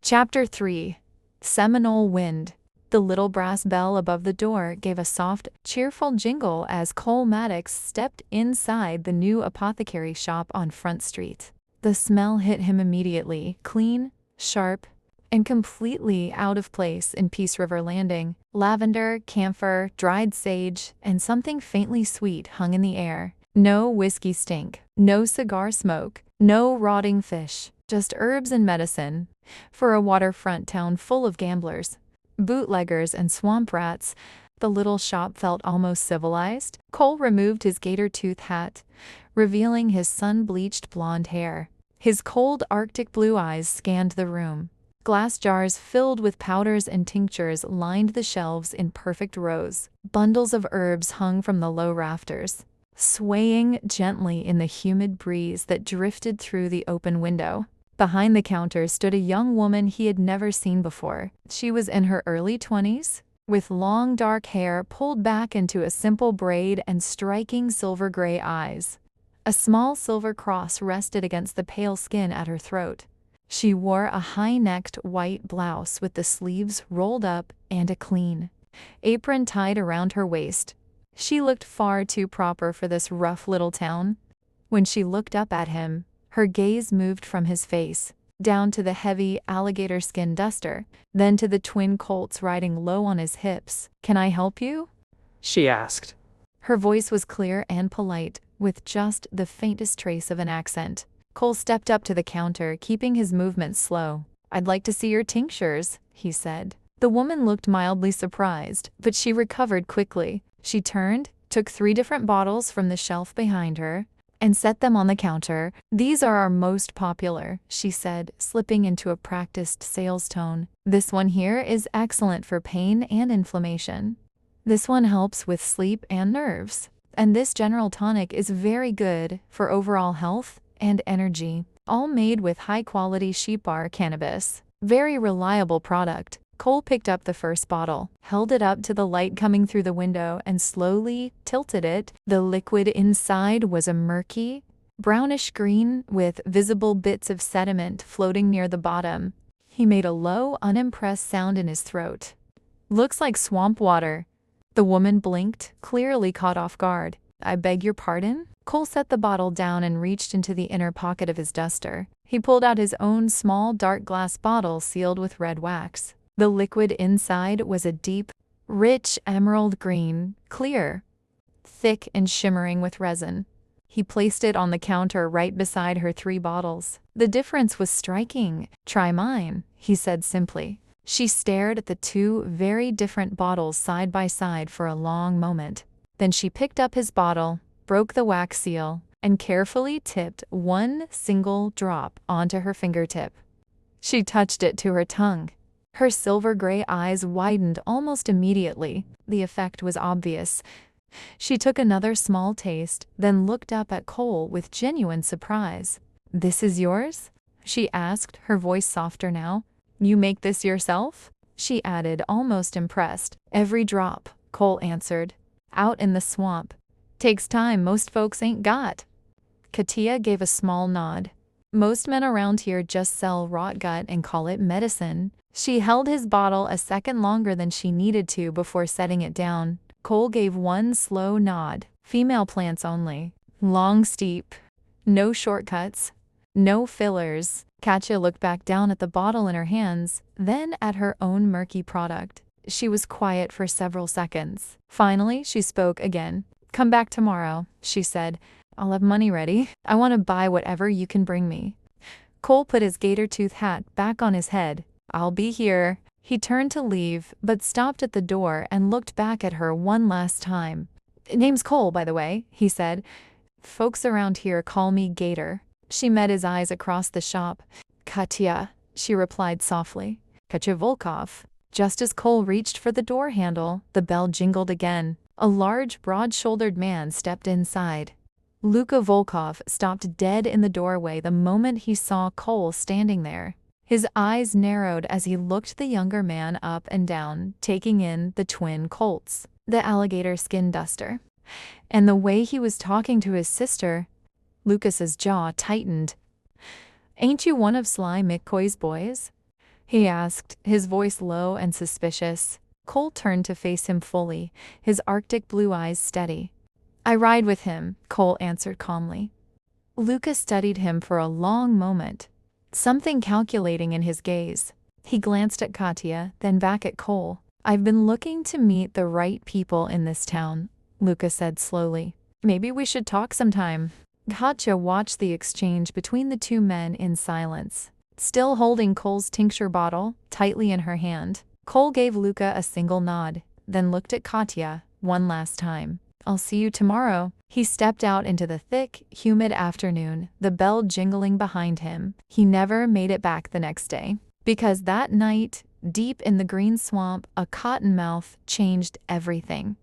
Chapter 3. Seminole Wind. The little brass bell above the door gave a soft, cheerful jingle as Cole Maddox stepped inside the new apothecary shop on Front Street. The smell hit him immediately, clean, sharp, and completely out of place in Peace River Landing. Lavender, camphor, dried sage, and something faintly sweet hung in the air. No whiskey stink, no cigar smoke, no rotting fish, just herbs and medicine. For a waterfront town full of gamblers, bootleggers, and swamp rats, the little shop felt almost civilized. Cole removed his gator tooth hat, revealing his sun-bleached blonde hair. His cold Arctic blue eyes scanned the room. Glass jars filled with powders and tinctures lined the shelves in perfect rows. Bundles of herbs hung from the low rafters, swaying gently in the humid breeze that drifted through the open window. Behind the counter stood a young woman he had never seen before. She was in her early 20s, with long dark hair pulled back into a simple braid and striking silver-gray eyes. A small silver cross rested against the pale skin at her throat. She wore a high-necked white blouse with the sleeves rolled up and a clean apron tied around her waist. She looked far too proper for this rough little town. When she looked up at him, her gaze moved from his face, down to the heavy alligator skin duster, then to the twin colts riding low on his hips. "Can I help you?" she asked. Her voice was clear and polite, with just the faintest trace of an accent. Cole stepped up to the counter, keeping his movements slow. "I'd like to see your tinctures," he said. The woman looked mildly surprised, but she recovered quickly. She turned, took 3 different bottles from the shelf behind her, and set them on the counter. "These are our most popular," she said, slipping into a practiced sales tone. "This one here is excellent for pain and inflammation. This one helps with sleep and nerves. And this general tonic is very good for overall health and energy. All made with high-quality sheep bar cannabis. Very reliable product." Cole picked up the first bottle, held it up to the light coming through the window, and slowly tilted it. The liquid inside was a murky, brownish green with visible bits of sediment floating near the bottom. He made a low, unimpressed sound in his throat. "Looks like swamp water." The woman blinked, clearly caught off guard. "I beg your pardon?" Cole set the bottle down and reached into the inner pocket of his duster. He pulled out his own small dark glass bottle sealed with red wax. The liquid inside was a deep, rich emerald green, clear, thick and shimmering with resin. He placed it on the counter right beside her 3 bottles. The difference was striking. "Try mine," he said simply. She stared at the 2 very different bottles side by side for a long moment. Then she picked up his bottle, broke the wax seal, and carefully tipped 1 single drop onto her fingertip. She touched it to her tongue. Her silver-gray eyes widened almost immediately. The effect was obvious. She took another small taste, then looked up at Cole with genuine surprise. "This is yours?" she asked, her voice softer now. "You make this yourself?" she added, almost impressed. "Every drop," Cole answered. "Out in the swamp. Takes time most folks ain't got." Katia gave a small nod. "Most men around here just sell rot gut and call it medicine." She held his bottle a second longer than she needed to before setting it down. Cole gave 1 slow nod. "Female plants only. Long steep. No shortcuts. No fillers." Katya looked back down at the bottle in her hands, then at her own murky product. She was quiet for several seconds. Finally, she spoke again. "Come back tomorrow," she said. "I'll have money ready. I want to buy whatever you can bring me." Cole put his gator tooth hat back on his head. "I'll be here." He turned to leave, but stopped at the door and looked back at her one last time. "Name's Cole, by the way," he said. "Folks around here call me Gator." She met his eyes across the shop. "Katya," she replied softly. "Katya Volkov." Just as Cole reached for the door handle, the bell jingled again. A large, broad-shouldered man stepped inside. Luka Volkov stopped dead in the doorway the moment he saw Cole standing there. His eyes narrowed as he looked the younger man up and down, taking in the twin colts, the alligator skin duster, and the way he was talking to his sister. Lucas's jaw tightened. "Ain't you one of Sly McCoy's boys?" he asked, his voice low and suspicious. Cole turned to face him fully, his Arctic blue eyes steady. I ride with him, Cole answered calmly. Luca studied him for a long moment, something calculating in his gaze. He glanced at Katya, then back at Cole. I've been looking to meet the right people in this town, Luca said slowly. Maybe we should talk sometime. Katya watched the exchange between the two men in silence, still holding Cole's tincture bottle tightly in her hand. Cole gave Luca a single nod, then looked at Katya one last time. I'll see you tomorrow. He stepped out into the thick, humid afternoon, the bell jingling behind him. He never made it back the next day. Because that night, deep in the green swamp, a cottonmouth changed everything.